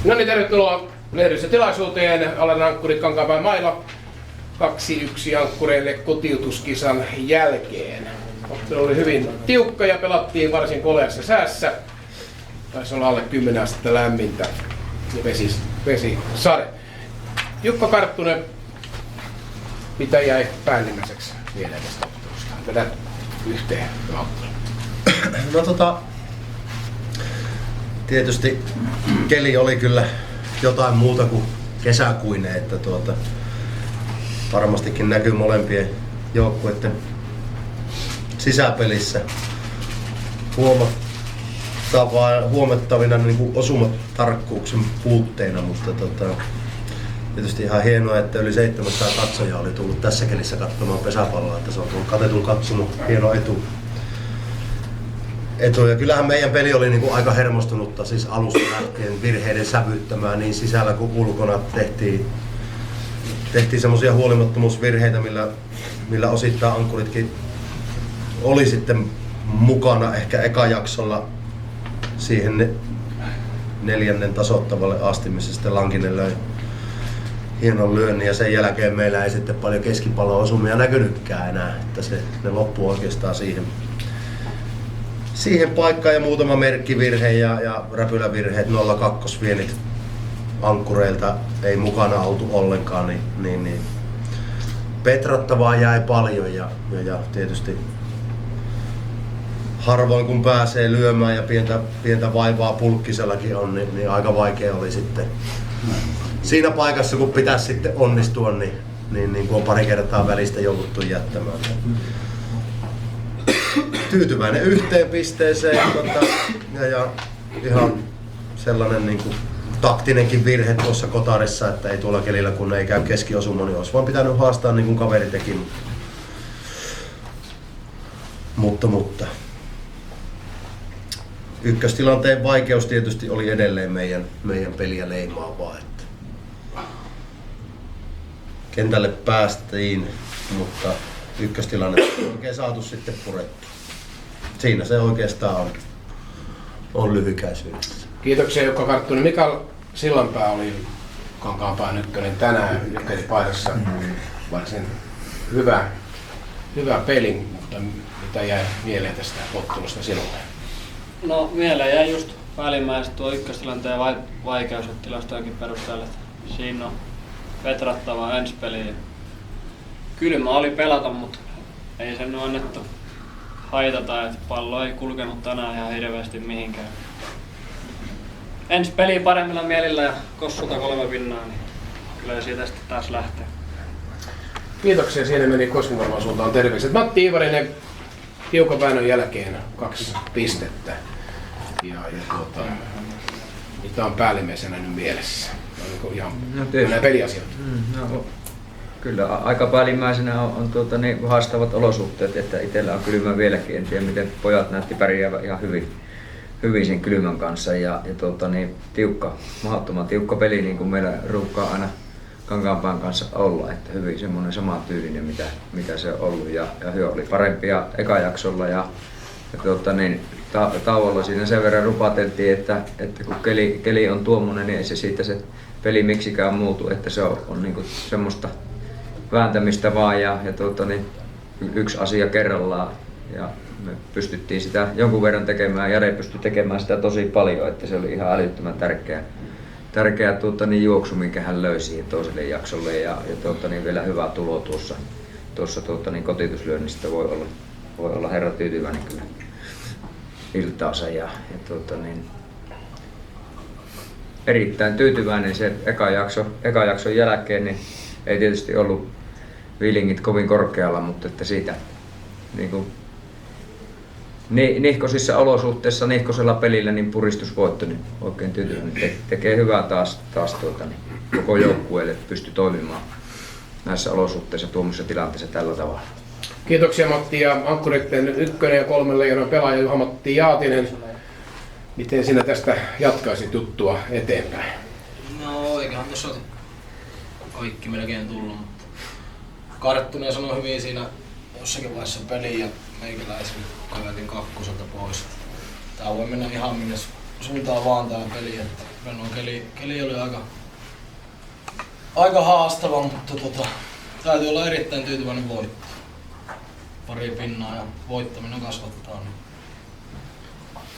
No niin, tervetuloa lehdistötilaisuuteen. Alan ankkurit Kankaanpään mailla 2-1 ankkureille kotiutuskisan jälkeen. Ottelu oli hyvin tiukka ja pelattiin varsin koleassa säässä. Taisi olla alle 10 astetta lämmintä ja vesi sade. Jukka Karttunen, mitä jäi päällimmäiseksi mieleen tästä ottelusta? Vedät yhteen otteluun. No tietysti keli oli kyllä jotain muuta kuin kesäkuinen, että varmastikin näkyy molempien joukkueiden sisäpelissä huomattavina niin kuin osumatarkkuuksen puutteina, mutta tietysti ihan hienoa, että yli 700 katsojaa oli tullut tässä kelissä katsomaan pesäpalloa, että se on tullut katetun katsomo, hieno etu. Ja kyllähän meidän peli oli niin kuin aika hermostunutta, siis alusta lähtien virheiden sävyttämää niin sisällä kuin ulkona tehtiin semmoisia huolimattomuusvirheitä, millä osittain ankkuritkin oli sitten mukana ehkä ekajaksolla siihen 4. tasoittavalle asti, missä sitten Lankinen löi hienon lyönnin ja sen jälkeen meillä ei sitten paljon keskipallo-osumia näkynytkään enää, että ne loppui oikeastaan siihen paikkaan ja muutama merkkivirhe ja räpylävirheet, 0-2 vienit ankkureilta ei mukana oltu ollenkaan, niin petrattavaa jäi paljon ja tietysti harvoin kun pääsee lyömään ja pientä vaivaa pulkkisellakin on, niin aika vaikea oli sitten siinä paikassa kun pitäisi sitten onnistua, niin kun on pari kertaa välistä jouduttu jättämään. Tyytyväinen yhteen pisteeseen ja ihan sellainen niin kuin taktinenkin virhe tuossa kotarissa, että ei tuolla kelillä kun ei käy keskiosuma, niin olisi vaan pitänyt haastaa niin kuin kaveri teki. Mutta ykköstilanteen vaikeus tietysti oli edelleen meidän peliä leimaavaa. Että kentälle päästiin, mutta ykköstilanne on oikein saatu sitten purettu. Siinä se oikeastaan on lyhykäisyydessä. Kiitoksia Jukka Karttunen. Mikael Sillanpää oli Kankaanpään ykkönen tänään Jokeripaidassa. Varsin hyvä peli, mutta mitä jäi mieleen tästä ottelusta sinulle? No mieleen jäi just välimmäiset tuo ykköstilanteen vaikeus tilastojenkin perusteella. Siinä on petrattava enspeli. Kylmä oli pelata, mutta ei sen annettu haitata, että pallo ei kulkenut tänään ihan hirveästi mihinkään. Ensi peli paremmilla mielillä ja Kossulta 3 pinnaa, niin kyllä siitä sitten taas lähtee. Kiitoksia, siinä meni Koskenkorvan suuntaan terveiset. Matti Iivarinen tiukan väännön jälkeen 2 pistettä. Mitä on päällimmäisenä nyt mielessä? Onko ihan nämä peliasiat? Kyllä aika päällimmäisenä on haastavat olosuhteet, että itsellä on kylmä vieläkin. En tiedä miten pojat näytti pärjäävän ihan hyvin sen kylmän kanssa ja mahdottoman tiukka peli niin kuin meillä ruukaa aina Kankaanpään kanssa olla, että hyvin semmoinen sama tyylinen mitä se on ollut ja hyö oli parempia ekajaksolla ja tauolla siinä sen verran rupateltiin, että kun keli on tuommoinen, niin ei se siitä se peli miksikään muutu, että se on niin kuin semmoista vääntämistä vaan ja yksi asia kerrallaan ja me pystyttiin sitä jonkun verran tekemään, Jare pystyi tekemään sitä tosi paljon, että se oli ihan älyttömän tärkeä juoksu, minkä hän löi siihen toiselle jaksolle ja vielä hyvä tulo tuossa kotituslyönnistä voi olla herra tyytyväinen kyllä iltaansa erittäin tyytyväinen se eka jakson jälkeen, niin ei tietysti ollut feelingit kovin korkealla, mutta että siitä niin kuin nihkoisissa olosuhteissa, nihkoisella pelillä niin puristusvoitto, niin oikein tyytyväinen. Tekee hyvää taas koko joukkueelle, että pystyy toimimaan näissä olosuhteissa tuommoisessa tilanteessa tällä tavalla. Kiitoksia Matti ja ankkureiden 1 ja 3 leijonan pelaaja Juha-Matti Jaatinen. Miten sinä tästä jatkaisit juttua eteenpäin? No oikein tuossa kaikki melkein tullut, mutta Karttunen sanoi hyvin siinä jossakin vaiheessa peliä ja meikäläisen kaverin kakkoselta pois. Tää voi mennä ihan minne suuntaan vaan tää peli. Että keli oli aika haastava, mutta täytyy olla erittäin tyytyväinen voitto. Pari pinnaa ja voittaminen kasvattaa, niin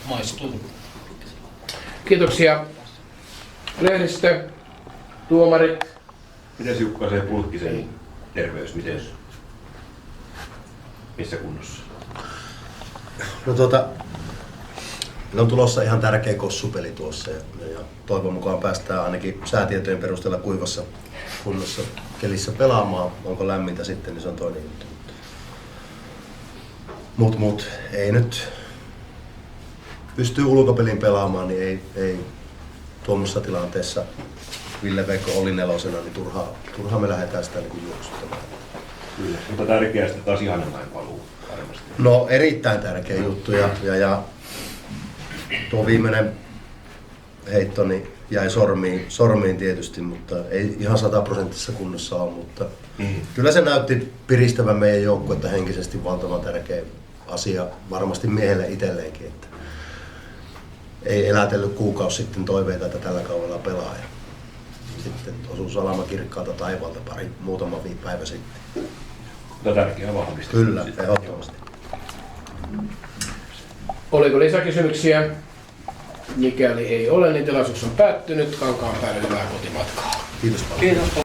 maistuu. Kiitoksia lehdistö, tuomarit. Mites Jukka se Pulkkisen terveys, missä kunnossa? No meillä on tulossa ihan tärkeä kossupeli tuossa ja toivon mukaan päästään ainakin säätietojen perusteella kuivassa kunnossa kelissä pelaamaan. Onko lämmintä sitten, niin se on toinen juttu. Mut ei nyt pystyy ulkopelin pelaamaan, niin ei tuommoisessa tilanteessa Ville Veikko oli nelosena, niin turhaa me lähdetään sitä niin juoksuttamaan. Kyllä, mutta tärkeää sitten taas Ihanenmäen paluu varmasti. No erittäin tärkeä juttu ja tuo viimeinen heitto niin jäi sormiin tietysti, mutta ei ihan 100% kunnossa ole, mutta kyllä se näytti piristävän meidän joukkuetta henkisesti valtavan tärkeä asia varmasti miehelle itselleenkin, että ei elätellyt kuukausi sitten toiveita, että tällä kaudella pelaa. Ja sitten osui salama kirkkaalta taivaalta muutama päivä sitten. Mutta tärkeää vahvistaa. Kyllä, ehdottomasti. Oliko lisäkysymyksiä? Mikäli ei ole, niin tilaisuus on päättynyt. Kankaanpäälle hyvää kotimatkaa. Kiitos paljon. Kiitos.